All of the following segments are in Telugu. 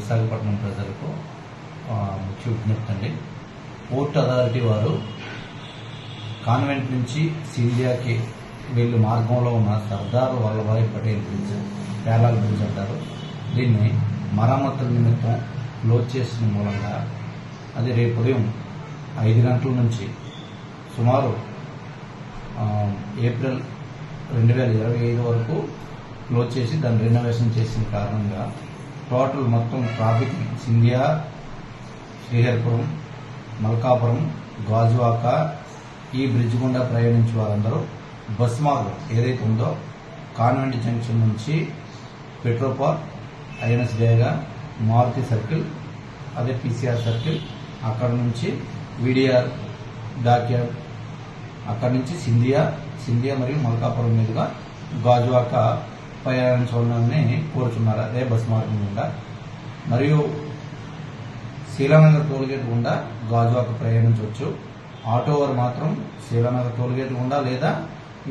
విశాఖపట్నం ప్రజలకు ముఖ్య విజ్ఞప్తి అండి. పోర్ట్ అథారిటీ వారు కాన్వెంట్ నుంచి సింధియాకి వెళ్లి మార్గంలో ఉన్న సర్దార్ వల్లభాయ్ పటేల్ బ్రిడ్జ్, పేలాల్ బ్రిడ్జ్ అంటారు. దీన్ని మరమ్మతుల నిమిత్తం క్లోజ్ చేసిన మూలంగా అది రేపు ఉదయం 5 గంటల నుంచి సుమారు ఏప్రిల్ 2025 వరకు క్లోజ్ చేసి దాన్ని రెనోవేషన్ చేసిన కారణంగా టోటల్ మొత్తం ట్రాఫిక్ సింధియా, శ్రీహరిపురం, మల్కాపురం, గాజువాక ఈ బ్రిడ్జ్ గుండా ప్రయాణించే వారందరూ బస్ మార్గం ఏదైతే ఉందో కాన్వెంట్ జంక్షన్ నుంచి పెట్రోల్ పార్క్, ఐఎన్ఎస్ డేగా, మారుతి సర్కిల్, అదే పీసీఆర్ సర్కిల్, అక్కడ నుంచి వీడిఆర్ డాక్యార్డ్, అక్కడి నుంచి సింధియా మరియు మల్కాపురం మీదుగా గాజువాక ప్రయాణించాలని కోరుచున్నారు. అదే బస్ మార్గం గుండా. మరియు శీలానగర్ టోల్గేట్ గుండా గాజువాక ప్రయాణించవచ్చు. ఆటో వారు మాత్రం శీలానగర్ టోల్గేట్ గుండా లేదా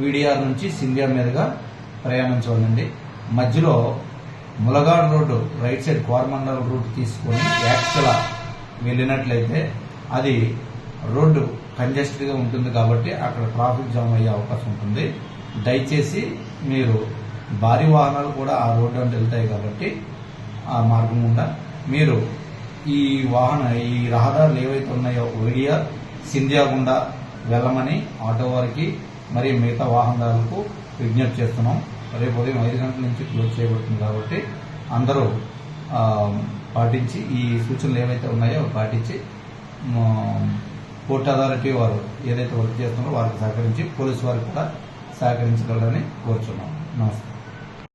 వీడిఆర్ నుంచి సింధియా మీదుగా ప్రయాణించవాలండి. మధ్యలో Mulagad road right side Coromandel route తీసుకొని యాక్చువల్గా వెళ్ళినట్లయితే అది రోడ్డు కంజెస్టెడ్గా ఉంటుంది కాబట్టి అక్కడ ట్రాఫిక్ జామ్ అయ్యే అవకాశం ఉంటుంది. దయచేసి మీరు భారీ వాహనాలు కూడా ఆ రోడ్డు అంటే వెళ్తాయి కాబట్టి ఆ మార్గం గుండా మీరు ఈ రహదారులు ఏవైతే ఉన్నాయో వీడిఆర్, సింధియా గుండా వెళ్ళమని ఆటో వారికి మరియు మిగతా వాహనదారులకు విజ్ఞప్తి చేస్తున్నాం. రేపు ఉదయం 5 గంటల నుంచి క్లోజ్ చేయబడుతుంది కాబట్టి అందరూ పాటించి ఈ సూచనలు ఏవైతే ఉన్నాయో పాటించి పోర్ట్ అథారిటీ వారు ఏదైతే వర్క్ చేస్తున్నారో వారికి సహకరించి పోలీసు వారికి కూడా సహకరించగలరని కోరుచున్నాం. నమస్తే.